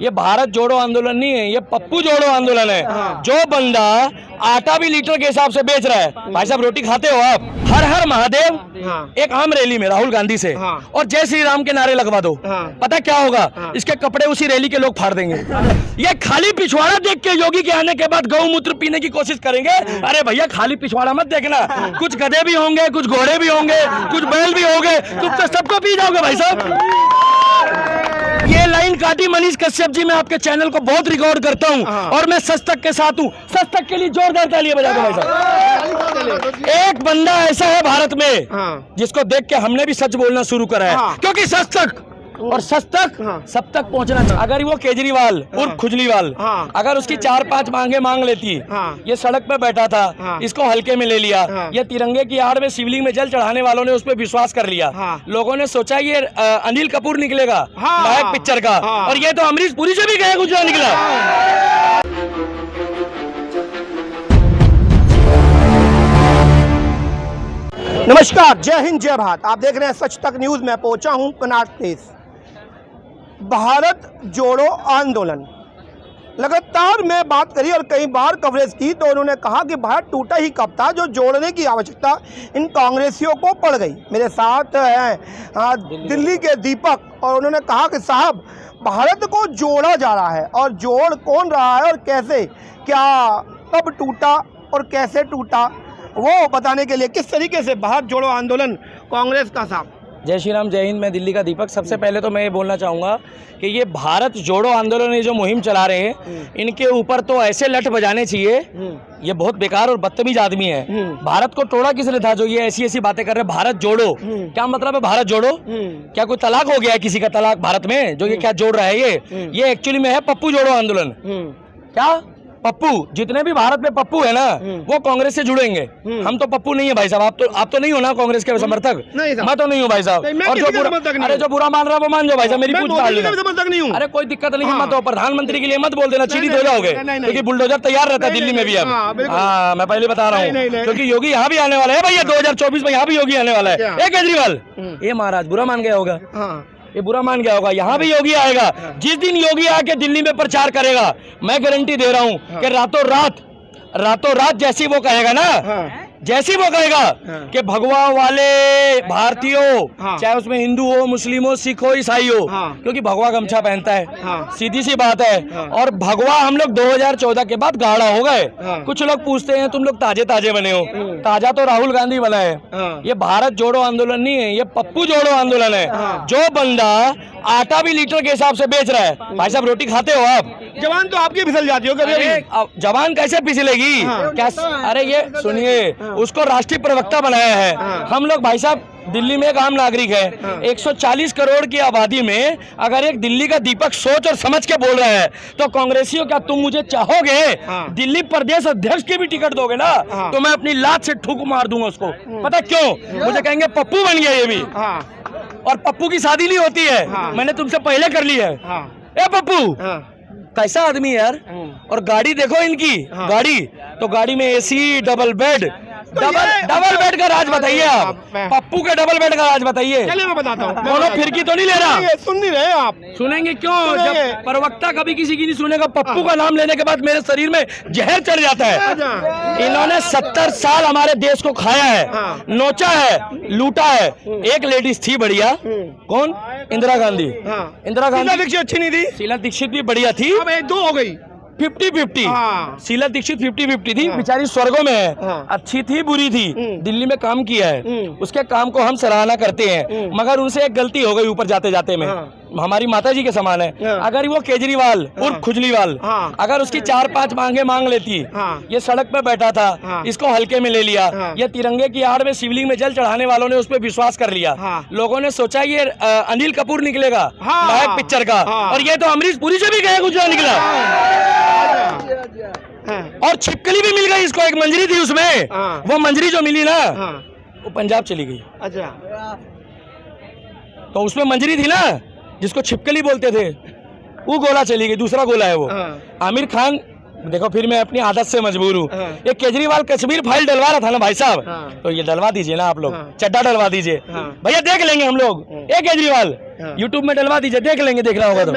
ये भारत जोड़ो आंदोलन नहीं है, ये पप्पू जोड़ो आंदोलन है। जो बंदा आटा भी लीटर के हिसाब से बेच रहा है, भाई साहब रोटी खाते हो आप? हर हर महादेव एक आम रैली में राहुल गांधी से और जय श्री राम के नारे लगवा दो, पता क्या होगा? इसके कपड़े उसी रैली के लोग फाड़ देंगे। ये खाली पिछवाड़ा देख के योगी के आने के बाद गौमूत्र पीने की कोशिश करेंगे। अरे भैया खाली पिछवाड़ा मत देखना, कुछ गधे भी होंगे, कुछ घोड़े भी होंगे, कुछ बैल भी होंगे, तुम तो सबको पी जाओगे भाई साहब। ये लाइन काटी मनीष कश्यप जी, मैं आपके चैनल को बहुत रिकॉर्ड करता हूं और मैं सच तक के साथ हूं। सच तक के लिए जोरदार तालियां बजा दो भाई साहब। एक बंदा ऐसा है भारत में जिसको देख के हमने भी सच बोलना शुरू करा है, क्योंकि सच तक और सच तक सब तक पहुंचना चाहिए। अगर वो केजरीवाल उर्फ खुजलीवाल अगर उसकी 4-5 मांगे मांग लेती, ये सड़क पे बैठा था, इसको हल्के में ले लिया, ये तिरंगे की आड़ में शिवलिंग में जल चढ़ाने वालों ने उस पर विश्वास कर लिया। लोगों ने सोचा ये अनिल कपूर निकलेगा नायक पिक्चर का, और ये तो अमरीश पुरी से भी गया गुजरा निकला। नमस्कार, जय हिंद, जय भारत। आप देख रहे हैं सच तक न्यूज। में पहुंचा हूं कर्नाटक। भारत जोड़ो आंदोलन लगातार मैं बात करी और कई बार कवरेज की, तो उन्होंने कहा कि भारत टूटा ही कब था, जो जोड़ने की आवश्यकता इन कांग्रेसियों को पड़ गई। मेरे साथ हैं दिल्ली के दीपक, और उन्होंने कहा कि साहब भारत को जोड़ा जा रहा है, और जोड़ कौन रहा है और कैसे, क्या कब टूटा और कैसे टूटा, वो बताने के लिए किस तरीके से भारत जोड़ो आंदोलन कांग्रेस का साहब। जय श्री राम, जय हिंद। मैं दिल्ली का दीपक। सबसे पहले तो मैं ये बोलना चाहूँगा कि ये भारत जोड़ो आंदोलन, ये जो मुहिम चला रहे हैं, इनके ऊपर तो ऐसे लठ बजाने चाहिए। ये बहुत बेकार और बदतमीज आदमी है। भारत को तोड़ा किसने था जो ये ऐसी ऐसी बातें कर रहे हैं? भारत जोड़ो क्या मतलब है? भारत जोड़ो क्या कोई तलाक हो गया है किसी का तलाक भारत में जो ये क्या जोड़ रहा है? ये एक्चुअली में है पप्पू जोड़ो आंदोलन। क्या पप्पू, जितने भी भारत में पप्पू है ना, वो कांग्रेस से जुड़ेंगे। हम तो पप्पू नहीं है भाई साहब। आप तो नहीं हो ना कांग्रेस के समर्थक? मैं तो नहीं हूँ भाई साहब। और जो बुरा मान रहा है वो मान जाओ भाई साहब, मेरी पूछ पाल लेना। अरे कोई दिक्कत नहीं है, मत हो। प्रधानमंत्री के लिए मत बोल देना, चीनी हो जाओगे, क्योंकि बुलडोजर तैयार रहता है दिल्ली में भी अब। हाँ, मैं पहले बता रहा हूँ, क्योंकि योगी यहाँ भी आने वाला है भैया। 2024 में यहाँ भी योगी आने वाला है। केजरीवाल ये महाराज बुरा मान गया होगा, ये बुरा मान गया होगा। यहाँ भी योगी आएगा। जिस दिन योगी आके दिल्ली में प्रचार करेगा, मैं गारंटी दे रहा हूँ कि रातों रात जैसी वो कहेगा ना, जैसी वो कहेगा कि भगवा वाले भारतीयों, चाहे उसमें हिंदू हो, मुस्लिम हो, सिख हो, ईसाई हो, क्योंकि भगवा गमछा पहनता है, सीधी सी बात है। और भगवा हम लोग 2014 के बाद गाढ़ा हो गए। कुछ लोग पूछते हैं तुम लोग ताजे ताजे बने हो, ताजा तो राहुल गांधी बना है। ये भारत जोड़ो आंदोलन नहीं है, ये पप्पू जोड़ो आंदोलन है। जो बंदा आटा भी लीटर के हिसाब से बेच रहा है, भाई साहब रोटी खाते हो आप? जवान तो आपकी फिसल जाती हो कभी। जवान कैसे फिसलेगी? क्या? अरे ये सुनिए, उसको राष्ट्रीय प्रवक्ता बनाया है। हम लोग भाई साहब दिल्ली में एक आम नागरिक है। 140 करोड़ की आबादी में अगर एक दिल्ली का दीपक सोच और समझ के बोल रहा है, तो कांग्रेसियों क्या तुम मुझे चाहोगे दिल्ली प्रदेश अध्यक्ष की भी टिकट दोगे ना, तो मैं अपनी लात से ठुक मार दूंगा उसको। पता क्यों? मुझे कहेंगे पप्पू बन गया ये भी, और पप्पू की शादी नहीं होती है, मैंने तुमसे पहले कर ली है। ए पप्पू कैसा आदमी है यार। और गाड़ी देखो इनकी, गाड़ी तो गाड़ी में एसी, डबल बेड का राज बताइए आप। पप्पू के डबल बेड का राज बताइए। चलिए मैं बताता हूँ। दोनों फिरकी तो नहीं ले रहा? सुन नहीं रहे आप? सुनेंगे क्यों? जब प्रवक्ता कभी किसी की नहीं सुनेगा। पप्पू का नाम लेने के बाद मेरे शरीर में जहर चढ़ जाता है। इन्होंने 70 साल हमारे देश को खाया है, नोचा है, लूटा है। एक लेडीज थी बढ़िया, कौन? इंदिरा गांधी। इंदिरा गांधी दीक्षित अच्छी नहीं थी, शीला दीक्षित भी बढ़िया थी। अब 1-2 हो गई, 50-50। शीला दीक्षित 50-50 थी, बेचारी स्वर्गों में है। अच्छी थी, बुरी थी, दिल्ली में काम किया है, उसके काम को हम सराहना करते हैं। मगर उनसे एक गलती हो गई ऊपर जाते जाते में, हमारी माता जी के समान है। अगर वो केजरीवाल उर्फ खुजलीवाल अगर उसकी 4-5 मांगे मांग लेती, ये सड़क पे बैठा था, इसको हल्के में ले लिया, ये तिरंगे की आड़ में शिवलिंग में जल चढ़ाने वालों ने उस पर विश्वास कर लिया। लोगों ने सोचा ये अनिल कपूर निकलेगा नायक पिक्चर का, और ये तो अमरीश पुरी से भी गया गुजरा निकला। और छिपकली भी मिल गई इसको, एक मंजरी थी उसमें, वो मंजरी जो मिली ना वो पंजाब चली गई। अच्छा, तो उसमें मंजरी थी ना जिसको छिपकली बोलते थे, वो गोला चली गई, दूसरा गोला है वो। आमिर खान देखो फिर मैं अपनी आदत से मजबूर हूँ। हाँ। ये केजरीवाल कश्मीर फाइल डलवा रहा था ना भाई साहब, हाँ। तो ये डलवा दीजिए ना आप लोग, हाँ। चड्डा डलवा दीजिए। हाँ। भैया देख लेंगे हम लोग, ये केजरीवाल हाँ। यूट्यूब में डलवा दीजिए, देख लेंगे, देखना होगा तो।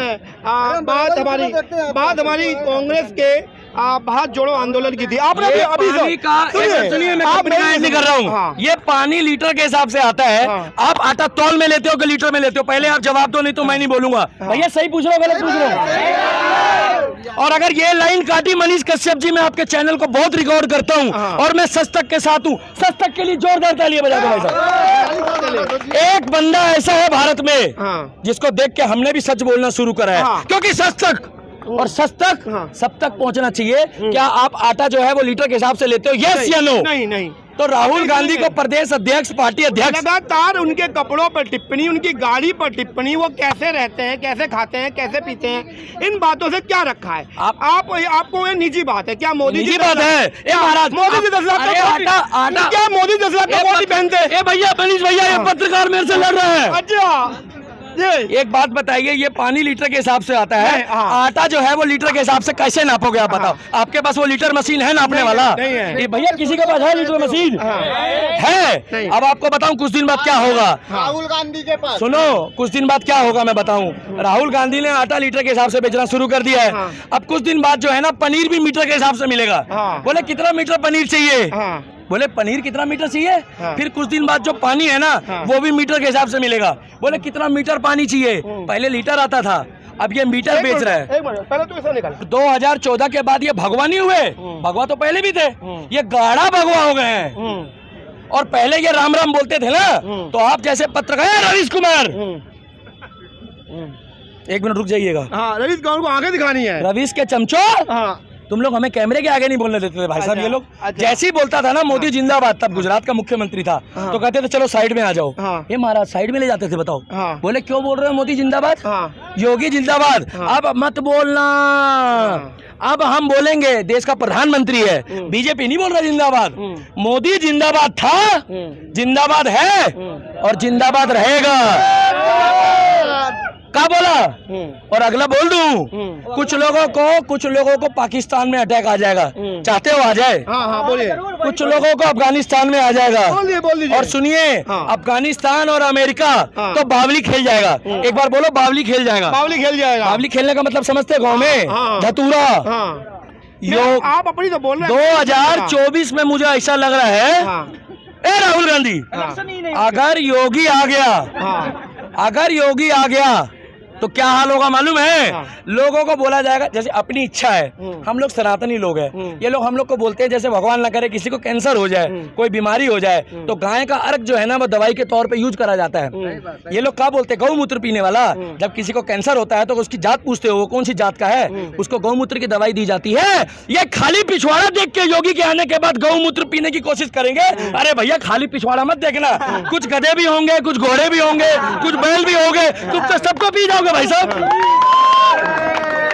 बात हमारी कांग्रेस के भारत जोड़ो आंदोलन की थी। आपने ये अभी पानी का सुनिए, मैं आप compromise नहीं कर रहा हूँ। हाँ। ये पानी लीटर के हिसाब से आता है। हाँ। आप आटा तौल में लेते हो कि लीटर में लेते हो? पहले आप जवाब दो, नहीं तो मैं नहीं बोलूंगा। भैया सही पूछ रहा हूँ गलत पूछ रहा हूँ? और अगर ये लाइन काटी मनीष कश्यप जी, मैं आपके चैनल को बहुत रिकॉर्ड करता हूँ और मैं सच तक के साथ हूँ। सच तक के लिए जोरदार तालियां बजा दो भाई साहब। एक बंदा ऐसा है भारत में जिसको देख के हमने भी सच बोलना शुरू करा है, क्योंकि सच तक और सच तक सब तक पहुंचना चाहिए। क्या आप आटा जो है वो लीटर के हिसाब से लेते हो? यस या नो? नहीं नहीं। तो राहुल गांधी को प्रदेश अध्यक्ष, पार्टी अध्यक्ष, लगातार उनके कपड़ों पर टिप्पणी, उनकी गाड़ी पर टिप्पणी, वो कैसे रहते हैं, कैसे खाते हैं, कैसे पीते हैं, इन बातों से क्या रखा है? आपको ये निजी बात है क्या? मोदी निजी बात है? ये महाराज मोदी जी 10 लाख आटा क्या मोदी 10 लाख का मोदी पहनते हैं? भैया मनीष भैया, ये पत्रकार मेरे से लड़ रहे हैं। अच्छा, एक बात बताइए, ये पानी लीटर के हिसाब से आता है, हाँ। आटा जो है वो लीटर के हिसाब से कैसे नापोगे? आप बताओ। आपके पास वो लीटर मशीन है नापने वाला? नहीं है। ये भैया किसी के पास है लीटर मशीन? है। अब आपको बताऊं कुछ दिन बाद क्या होगा। राहुल गांधी के पास सुनो, कुछ दिन बाद क्या होगा मैं बताऊं। राहुल गांधी ने आटा लीटर के हिसाब से बेचना शुरू कर दिया है। अब कुछ दिन बाद जो है ना, पनीर भी मीटर के हिसाब से मिलेगा। बोले कितना मीटर पनीर चाहिए? बोले पनीर कितना मीटर चाहिए? फिर कुछ दिन बाद जो पानी है ना, वो भी मीटर के हिसाब से मिलेगा। बोले कितना मीटर पानी चाहिए? पहले लीटर आता था, अब ये मीटर बेच रहा है। पहले तो ऐसा निकाल। 2014 के बाद ये भगवा नहीं हुए, भगवा तो पहले भी थे, ये गाढ़ा भगवा हो गए हैं। और पहले ये राम राम बोलते थे ना, तो आप जैसे पत्रकार रवीश कुमार, एक मिनट रुक जाइएगा। रवीश कुमार को आगे दिखानी है। रवीश के चमचो, तुम लोग हमें कैमरे के आगे नहीं बोलने देते थे भाई साहब। ये लोग जैसे ही बोलता था ना मोदी जिंदाबाद, तब गुजरात का मुख्यमंत्री था, तो कहते थे चलो साइड में आ जाओ। ये महाराज साइड में ले जाते थे। बताओ, बोले क्यों बोल रहे हो मोदी जिंदाबाद, योगी जिंदाबाद? अब मत बोलना, अब हम बोलेंगे। देश का प्रधानमंत्री है, बीजेपी नहीं बोल रहा जिंदाबाद। मोदी जिंदाबाद था, जिंदाबाद है और जिंदाबाद रहेगा। क्या बोला? और अगला बोल दूं, कुछ लोगों को पाकिस्तान में अटैक आ जाएगा। चाहते हो आ जाए? बोलिए। कुछ लोगों को अफगानिस्तान में आ जाएगा। बोलिए। और सुनिए, अफगानिस्तान और अमेरिका तो बावली खेल जाएगा। एक बार बोलो, बावली खेल जाएगा। बावली खेल जाएगा। बावली खेलने का मतलब समझते गाँव में? धतूरा। आप अपनी तो बोल रहे हैं। 2024 में मुझे ऐसा लग रहा है, ए राहुल गांधी, अगर योगी आ गया तो क्या हाल होगा मालूम है? लोगों को बोला जाएगा, जैसे अपनी इच्छा है, हम लोग सनातनी लोग हैं, ये लोग हम लोग को बोलते हैं जैसे भगवान ना करे किसी को कैंसर हो जाए, कोई बीमारी हो जाए, तो गाय का अर्क जो है ना वो दवाई के तौर पे यूज करा जाता है। ये लोग क्या बोलते हैं, गौमूत्र पीने वाला। जब किसी को कैंसर होता है तो उसकी जात पूछते हो, वो कौन सी जात का है, उसको गौमूत्र की दवाई दी जाती है। ये खाली पिछवाड़ा देख के योगी के आने के बाद गौमूत्र पीने की कोशिश करेंगे। अरे भैया खाली पिछवाड़ा मत देखना, कुछ गधे भी होंगे, कुछ घोड़े भी होंगे, कुछ बैल भी होंगे, तुम तो सबको पी जाओगे भाई साहब।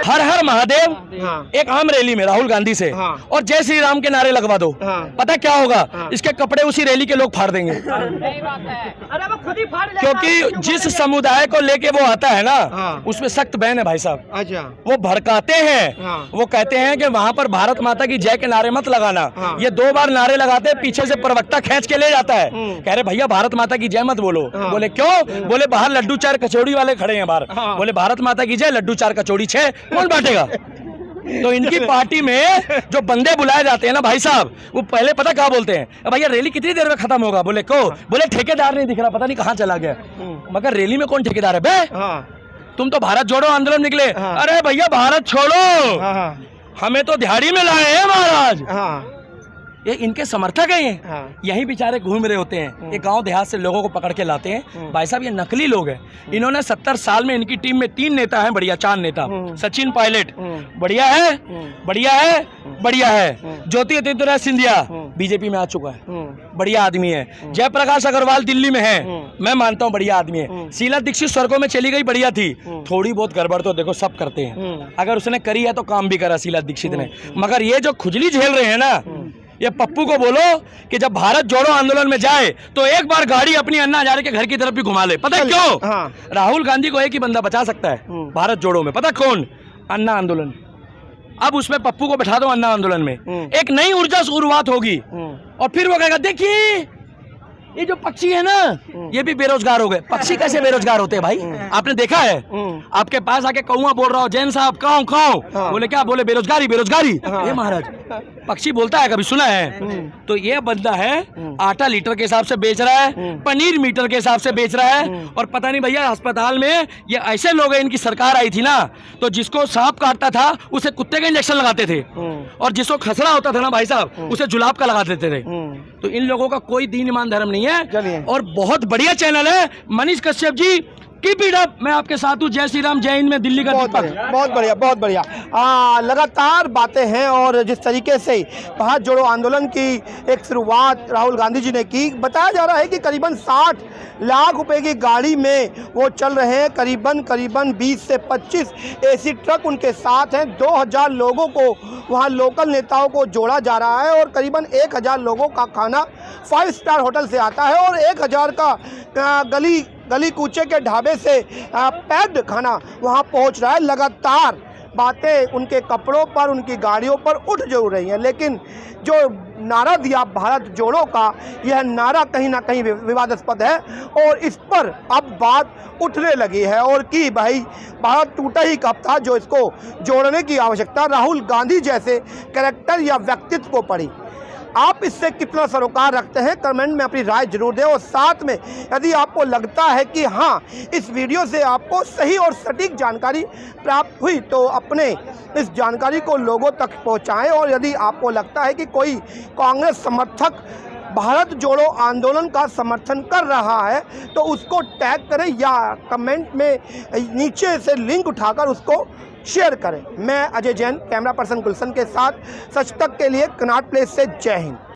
हर हर महादेव एक आम रैली में राहुल गांधी से, और जय श्री राम के नारे लगवा दो। पता क्या होगा? इसके कपड़े उसी रैली के लोग फाड़ देंगे। अरे वो खुद ही फाड़ लेगा। क्योंकि जिस समुदाय को लेके वो आता है ना, उसमें सख्त बैन है भाई साहब। अच्छा। वो भड़काते हैं, वो कहते हैं कि वहाँ पर भारत माता की जय के नारे मत लगाना। ये 2 बार नारे लगाते हैं, पीछे से प्रवक्ता खींच के ले जाता है, कह रहे भैया भारत माता की जय मत बोलो। बोले क्यों? बोले बाहर लड्डू चार कचौड़ी वाले खड़े हैं बाहर। बोले भारत माता की जय, लड्डू चार कचौड़ी 6 कौन बांटेगा? तो इनकी पार्टी में जो बंदे बुलाए जाते हैं ना भाई साहब, वो पहले पता क्या बोलते हैं, भैया रैली कितनी देर में खत्म होगा? बोले को? बोले ठेकेदार नहीं दिख रहा, पता नहीं कहाँ चला गया। मगर रैली में कौन ठेकेदार है बे? तुम तो भारत जोड़ो आंदोलन निकले। अरे भैया भारत छोड़ो, हमें तो दिहाड़ी में लाए हैं महाराज। ये इनके समर्थक हैं, ये यही बेचारे घूम रहे होते हैं, ये गांव देहात से लोगों को पकड़ के लाते हैं। भाई साहब ये नकली लोग हैं। इन्होंने 70 साल में इनकी टीम में 3 नेता हैं बढ़िया, 4 नेता। सचिन पायलट बढ़िया है, बढ़िया है, बढ़िया है। ज्योतिरादित्य सिंधिया बीजेपी में आ चुका है, बढ़िया आदमी है। जयप्रकाश अग्रवाल दिल्ली में है, मैं मानता हूँ बढ़िया आदमी है। शीला दीक्षित स्वर्गों में चली गई, बढ़िया थी। थोड़ी बहुत गड़बड़ तो देखो सब करते हैं, अगर उसने करी है तो काम भी करा शीला दीक्षित ने। मगर ये जो खुजली झेल रहे हैं ना, ये पप्पू को बोलो कि जब भारत जोड़ो आंदोलन में जाए तो एक बार गाड़ी अपनी अन्ना हजारे के घर की तरफ भी घुमा ले। पता है क्यों? राहुल गांधी को एक ही बंदा बचा सकता है भारत जोड़ो में, पता कौन? अन्ना आंदोलन। अब उसमें पप्पू को बैठा दो अन्ना आंदोलन में, एक नई ऊर्जा शुरुआत होगी और फिर वो कहेगा देखिए ये जो पक्षी है ना ये भी बेरोजगार हो गए। पक्षी कैसे बेरोजगार होते हैं भाई? आपने देखा है? आपके पास आके कौवा बोल रहा हो जैन साहब काऊ काऊ, बोले क्या? बोले बेरोजगारी बेरोजगारी। ये महाराज पक्षी बोलता है, कभी सुना है? तो ये बंदा है आटा लीटर के हिसाब से बेच रहा है, पनीर मीटर के हिसाब से बेच रहा है। और पता नहीं भैया अस्पताल में ये ऐसे लोग हैं, इनकी सरकार आई थी ना तो जिसको सांप काटता था उसे कुत्ते का इंजेक्शन लगाते थे और जिसको खसरा होता था ना भाई साहब उसे जुलाब का लगा देते थे। तो इन लोगों का कोई दीन ईमान धर्म नहीं है। और बहुत बढ़िया चैनल है Manish Kashyap ji, keep it up. मैं आपके साथ हूँ। जय श्री राम, जय हिंद में दिल्ली का दीपक। बहुत बढ़िया बहुत बढ़िया। लगातार बातें हैं और जिस तरीके से भारत जोड़ो आंदोलन की एक शुरुआत राहुल गांधी जी ने की, बताया जा रहा है कि करीबन 60 लाख रुपए की गाड़ी में वो चल रहे हैं। करीबन 20 से 25 एसी ट्रक उनके साथ हैं। 2000 लोगों को वहाँ लोकल नेताओं को जोड़ा जा रहा है और करीबन 1000 लोगों का खाना 5 स्टार होटल से आता है और 1000 का गली कूचे के ढाबे से पैक्ड खाना वहाँ पहुँच रहा है। लगातार बातें उनके कपड़ों पर, उनकी गाड़ियों पर उठ जरूर रही हैं, लेकिन जो नारा दिया भारत जोड़ो का, यह नारा कहीं ना कहीं विवादास्पद है और इस पर अब बात उठने लगी है। और कि भाई भारत टूटा ही कब था जो इसको जोड़ने की आवश्यकता राहुल गांधी जैसे कैरेक्टर या व्यक्तित्व को पड़ी। आप इससे कितना सरोकार रखते हैं कमेंट में अपनी राय जरूर दें। और साथ में यदि आपको लगता है कि हाँ इस वीडियो से आपको सही और सटीक जानकारी प्राप्त हुई तो अपने इस जानकारी को लोगों तक पहुंचाएं। और यदि आपको लगता है कि कोई कांग्रेस समर्थक भारत जोड़ो आंदोलन का समर्थन कर रहा है तो उसको टैग करें या कमेंट में नीचे से लिंक उठाकर उसको शेयर करें। मैं अजय जैन, कैमरा पर्सन गुलशन के साथ सच तक के लिए कनॉट प्लेस से जय हिंद।